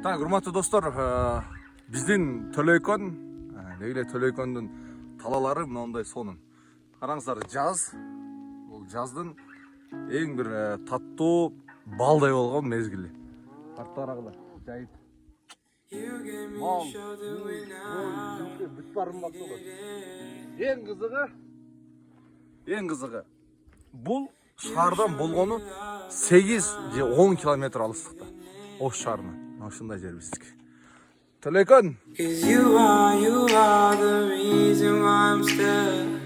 Так, урматтуу достор, биздин Төлөйкөн, эле Төлөйкөндүн талалары мындай сонун. Караңыздар, жаз. Бул жаздын эң бир таттуу балдай болгон мезгили. Карттарагыла жайып. Мал, жылкы бүт барымбак болот. Эң кызыгы, бул шаардан болгону 8 же 10 километр алыстыкта. Ош шаарынан. Ушундай жер биздики. Төлөйкөн. Cause you are the reason why I'm still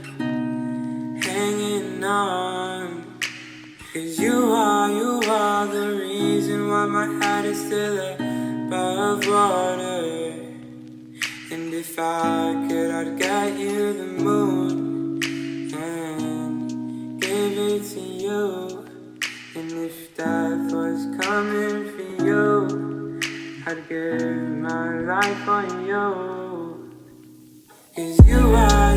hanging on. Cause you are the reason why my head is still above water. And if I could, I'd get you the moon and give it to you. And if death was coming for you, I'd give my life on you. Cause you are